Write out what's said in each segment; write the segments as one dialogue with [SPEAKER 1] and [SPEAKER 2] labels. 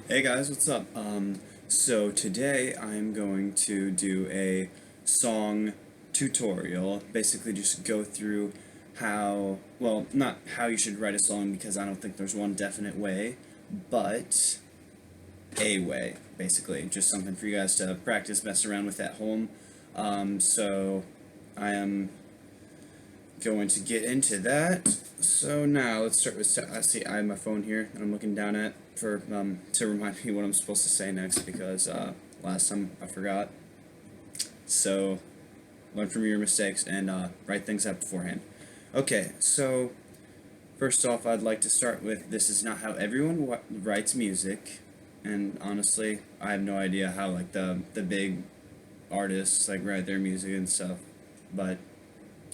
[SPEAKER 1] Hey guys, what's up? So today I'm going to do a song tutorial. Basically, just go through how, well, not how you should write a song because I don't think there's one definite way, but a way, basically. Just something for you guys to practice, mess around with at home. So I am going to get into that. So now let's start with. I see I have my phone here that I'm looking down at for to remind me what I'm supposed to say next because last time I forgot. So learn from your mistakes and write things out beforehand. Okay, so first off, I'd like to start with this is not how everyone writes music, and honestly, I have no idea how like the big artists like write their music and stuff, but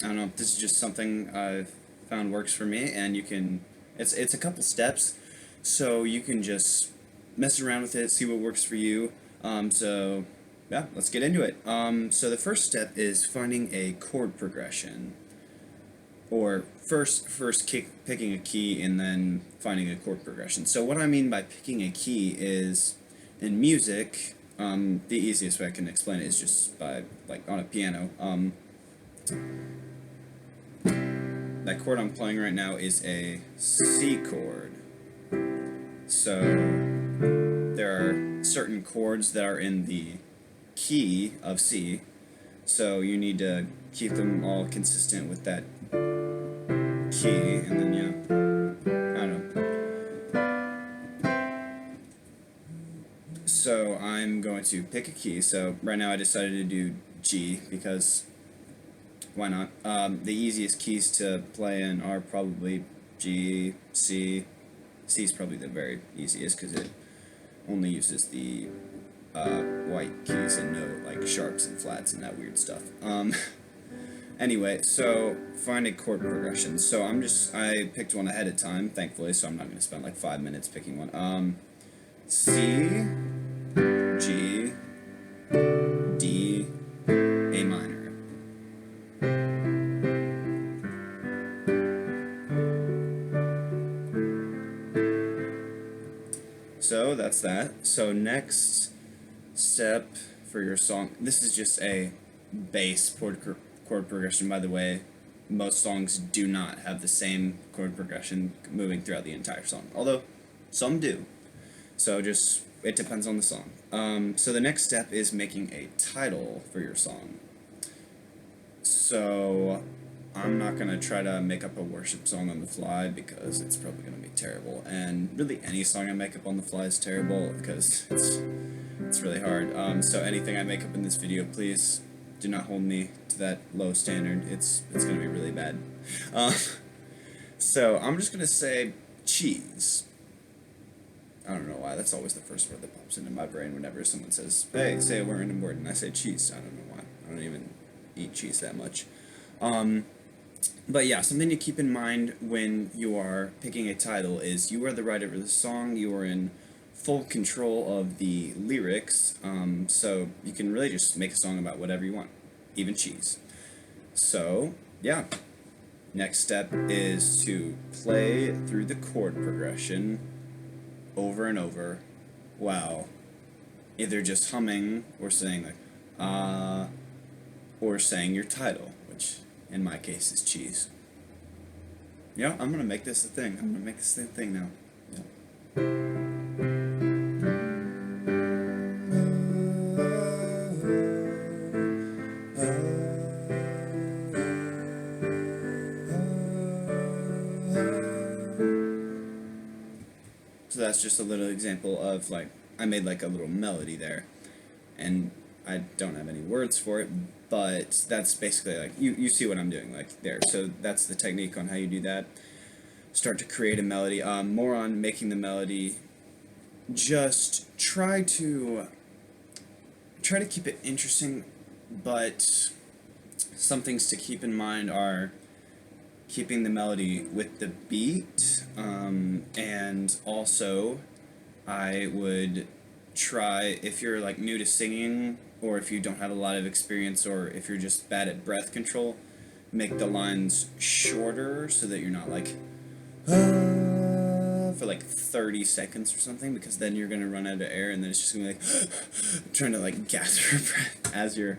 [SPEAKER 1] I don't know. This is just something I've found works for me, and you can. It's a couple steps, so you can just mess around with it, see what works for you. So yeah, let's get into it. So the first step is finding a chord progression, or picking a key and then finding a chord progression. So what I mean by picking a key is in music. The easiest way I can explain it is just by like on a piano. That chord I'm playing right now is a C chord. So there are certain chords that are in the key of C, so you need to keep them all consistent with that key, and then yeah, I don't know. So I'm going to pick a key. So right now I decided to do G because why not? The easiest keys to play in are probably G, C. C is probably the very easiest because it only uses the white keys and no like sharps and flats and that weird stuff. Anyway, so find a chord progression. So I picked one ahead of time, thankfully, so I'm not going to spend like 5 minutes picking one. C, G, D, A minor. So that's that. So next step for your song. This is just a bass chord progression, by the way. Most songs do not have the same chord progression moving throughout the entire song, although some do. So just it depends on the song. So the next step is making a title for your song. So I'm not gonna try to make up a worship song on the fly because it's probably gonna be terrible. And really, any song I make up on the fly is terrible because it's really hard. So anything I make up in this video, please do not hold me to that low standard. It's gonna be really bad. Uh, so I'm just gonna say cheese. I don't know why. That's always the first word that pops into my brain whenever someone says, "Hey, say a random word," and I say cheese. I don't know why. I don't even eat cheese that much. Um, but yeah, something to keep in mind when you are picking a title is you are the writer of the song. You are in full control of the lyrics, so you can really just make a song about whatever you want, even cheese. So yeah, next step is to play through the chord progression over and over while either just humming or saying like or saying your title, which in my case is cheese. Yeah, I'm gonna make this a thing. I'm gonna make this a thing now. Yeah. So that's just a little example of like I made like a little melody there, and I don't have any words for it, but that's basically like you see what I'm doing like there. So that's the technique on how you do that. Start to create a melody. More on making the melody. Just try to keep it interesting, but some things to keep in mind are keeping the melody with the beat, and also I would try, if you're like new to singing or if you don't have a lot of experience or if you're just bad at breath control, make the lines shorter so that you're not like for like 30 seconds or something, because then you're gonna run out of air, and then it's just gonna be like trying to like gather your breath as you're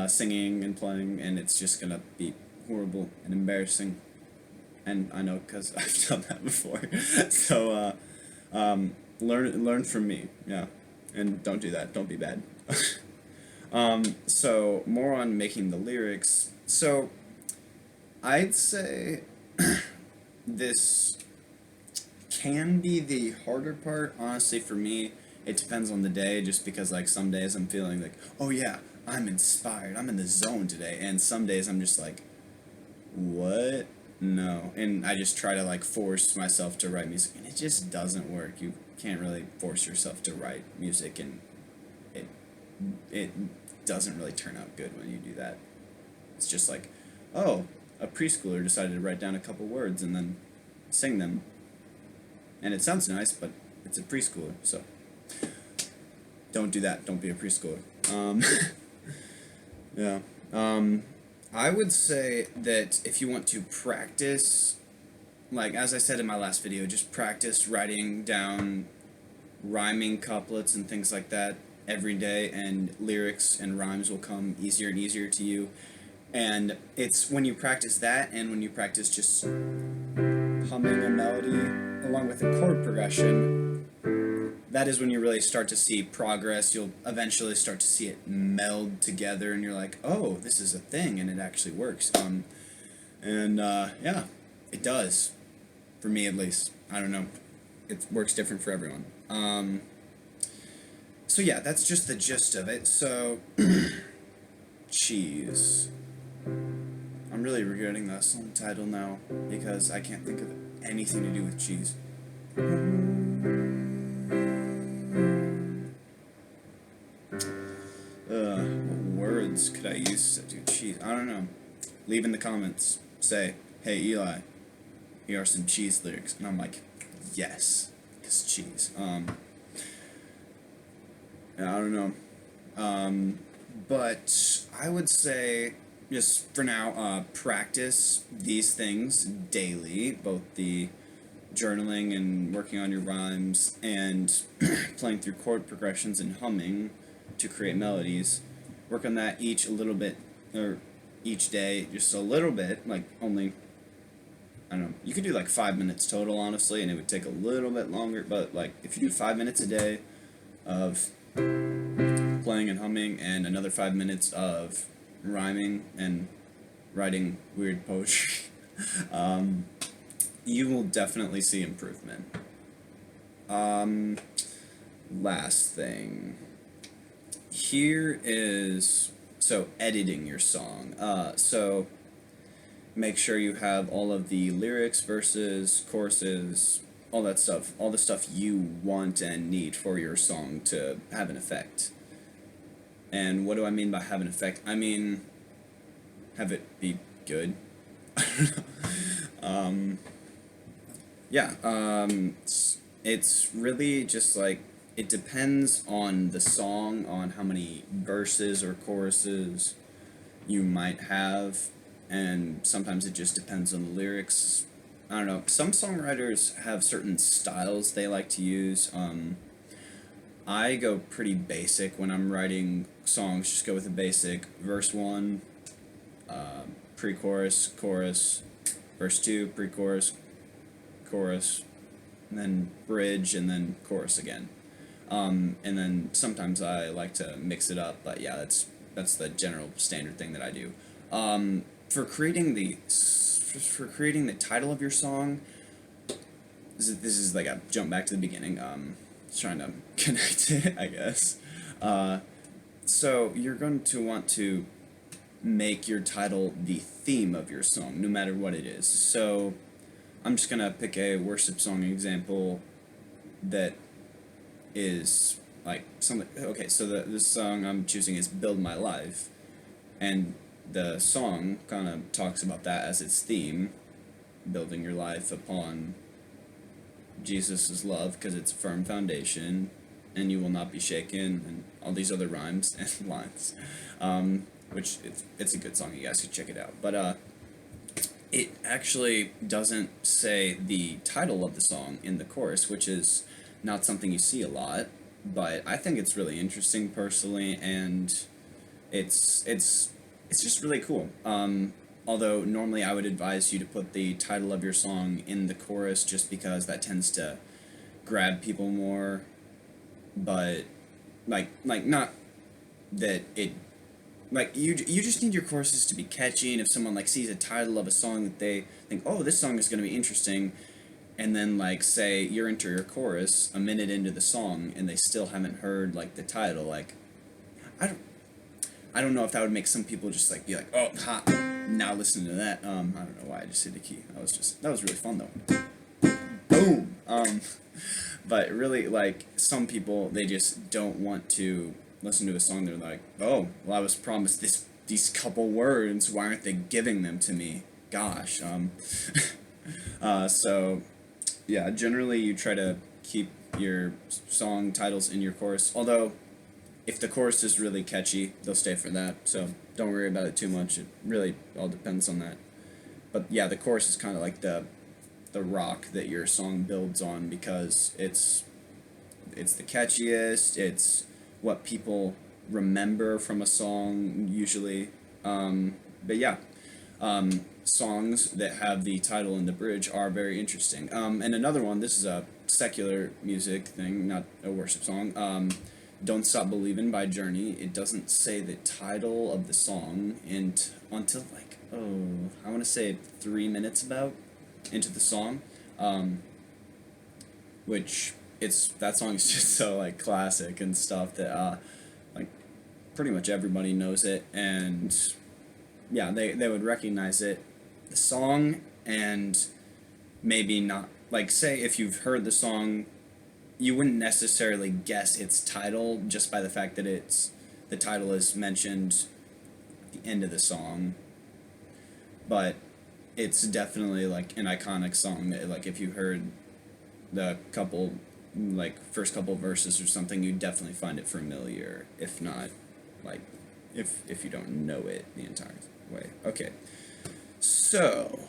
[SPEAKER 1] singing and playing, and it's just gonna be horrible and embarrassing. And I know because I've done that before. So learn from me, yeah, and don't do that. Don't be bad. So more on making the lyrics. So I'd say this can be the harder part, honestly, for me. It depends on the day, just because like some days I'm feeling like, oh yeah, I'm inspired, I'm in the zone today, and some days I'm just like, what? No. And I just try to like force myself to write music, and it just doesn't work. You can't really force yourself to write music, and it it doesn't really turn out good when you do that. It's just like, oh, a preschooler decided to write down a couple words and then sing them. And it sounds nice, but it's a preschooler, so don't do that. Don't be a preschooler. Yeah. I would say that if you want to practice, like as I said in my last video, just practice writing down rhyming couplets and things like that every day, and lyrics and rhymes will come easier and easier to you. And it's when you practice that, and when you practice just humming a melody along with a chord progression, that is when you really start to see progress. You'll eventually start to see it meld together, and you're like, oh, this is a thing, and it actually works. Yeah, it does. For me, at least. I don't know. It works different for everyone. So yeah, that's just the gist of it. So, cheese. I'm really regretting the song title now, because I can't think of anything to do with cheese. What words could I use to do cheese? I don't know. Leave in the comments. Say, hey Eli, here are some cheese lyrics. And I'm like, yes, because cheese. Yeah, I don't know. But I would say, just for now, practice these things daily, both the journaling and working on your rhymes, and playing through chord progressions and humming to create melodies. Work on that each a little bit, or each day, just a little bit, like only, I don't know, you could do like 5 minutes total, honestly, and it would take a little bit longer, but like, if you do 5 minutes a day of playing and humming, and another 5 minutes of rhyming and writing weird poetry, you will definitely see improvement. Last thing. Here is, so editing your song. So make sure you have all of the lyrics, verses, choruses, all that stuff, all the stuff you want and need for your song to have an effect. And what do I mean by have an effect? I mean, have it be good. Yeah, it's really just like, it depends on the song, on how many verses or choruses you might have, and sometimes it just depends on the lyrics. I don't know, some songwriters have certain styles they like to use. I go pretty basic when I'm writing songs, just go with a basic verse 1, pre-chorus, chorus, verse 2, pre-chorus, chorus, and then bridge, and then chorus again. And then sometimes I like to mix it up, but yeah, that's the general standard thing that I do. For creating the title of your song, this is like a jump back to the beginning. Trying to connect it, I guess. So you're going to want to make your title the theme of your song, no matter what it is. So I'm just gonna pick a worship song example that is like something. Okay, so this song I'm choosing is "Build My Life," and the song kind of talks about that as its theme, building your life upon Jesus' love, because it's a firm foundation, and you will not be shaken, and all these other rhymes and lines, which it's a good song. You guys should check it out. But it actually doesn't say the title of the song in the chorus, which is not something you see a lot, but I think it's really interesting personally, and it's it's just really cool. Although normally I would advise you to put the title of your song in the chorus just because that tends to grab people more, but like not that it like you just need your choruses to be catchy, and if someone like sees a title of a song that they think, oh, this song is going to be interesting, and then like say you're into your chorus a minute into the song and they still haven't heard like the title, like I don't I don't know if that would make some people just like be like, oh, ha, now listen to that. I don't know why I just hit the key. That was really fun though. Boom. But really, like some people, they just don't want to listen to a song. They're like, oh, well, I was promised these couple words. Why aren't they giving them to me? Gosh. So yeah, generally you try to keep your song titles in your chorus. Although if the chorus is really catchy, they'll stay for that. So don't worry about it too much. It really all depends on that. But yeah, the chorus is kind of like the rock that your song builds on because it's the catchiest. It's what people remember from a song usually. But yeah, songs that have the title and the bridge are very interesting. And another one. This is a secular music thing, not a worship song. Don't Stop Believin' by Journey. It doesn't say the title of the song until like, oh, I want to say 3 minutes about into the song, which that song is just so like classic and stuff that like pretty much everybody knows it, and yeah, they would recognize it, the song, and maybe not like say if you've heard the song you wouldn't necessarily guess its title just by the fact that the title is mentioned at the end of the song, but it's definitely like an iconic song that like if you heard the couple like first couple verses or something you definitely find it familiar, if not like if you don't know it the entire way. Okay, so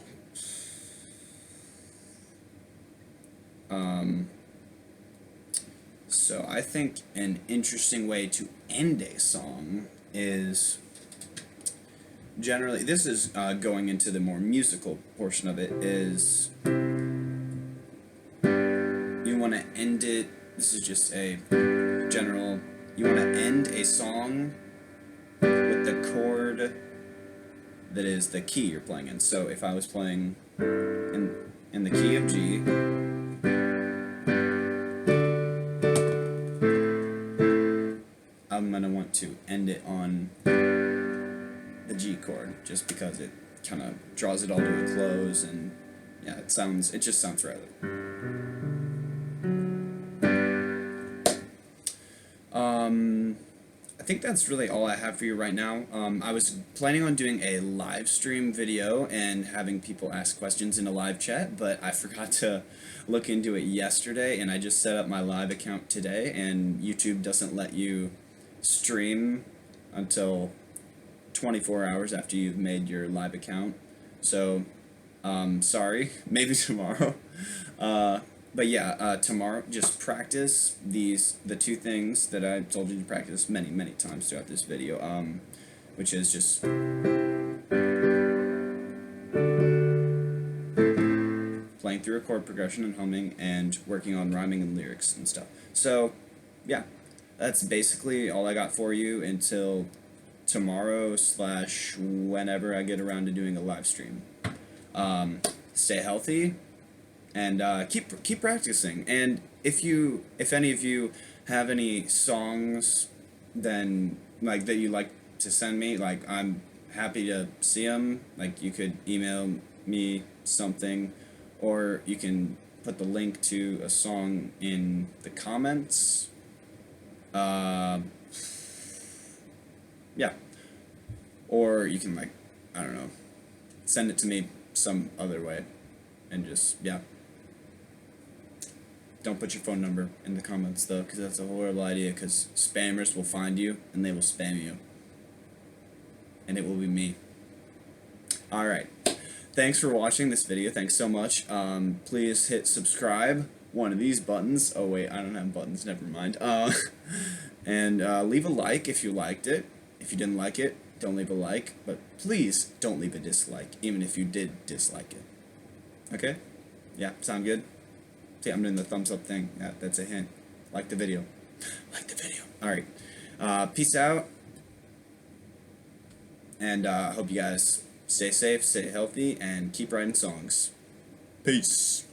[SPEAKER 1] so I think an interesting way to end a song is generally, this is going into the more musical portion of it, is you want to end it, this is just a general, you want to end a song with the chord that is the key you're playing in. So if I was playing in the key of G, I'm going to want to end it on the G chord, just because it kind of draws it all to a close, and yeah, it just sounds right. I think that's really all I have for you right now. I was planning on doing a live stream video and having people ask questions in a live chat, but I forgot to look into it yesterday, and I just set up my live account today, and YouTube doesn't let you stream until 24 hours after you've made your live account. So, sorry, maybe tomorrow. But yeah, tomorrow just practice the two things that I told you to practice many times throughout this video, which is just playing through a chord progression and humming and working on rhyming and lyrics and stuff. So, yeah, that's basically all I got for you until tomorrow / whenever I get around to doing a live stream. Stay healthy, and keep practicing. And if any of you have any songs, then like that you like to send me, like I'm happy to see them. Like you could email me something, or you can put the link to a song in the comments. Yeah, or you can like, I don't know, send it to me some other way, and just, yeah. Don't put your phone number in the comments though, because that's a horrible idea, because spammers will find you and they will spam you, and it will be me. Alright, thanks for watching this video. Thanks so much. Please hit subscribe, one of these buttons. Oh wait, I don't have buttons, never mind. And leave a like if you liked it. If you didn't like it, don't leave a like, but please don't leave a dislike, even if you did dislike it. Okay? Yeah, sound good? See, I'm doing the thumbs up thing. That's a hint. Like the video. Like the video. Alright. Peace out. And I hope you guys stay safe, stay healthy, and keep writing songs. Peace.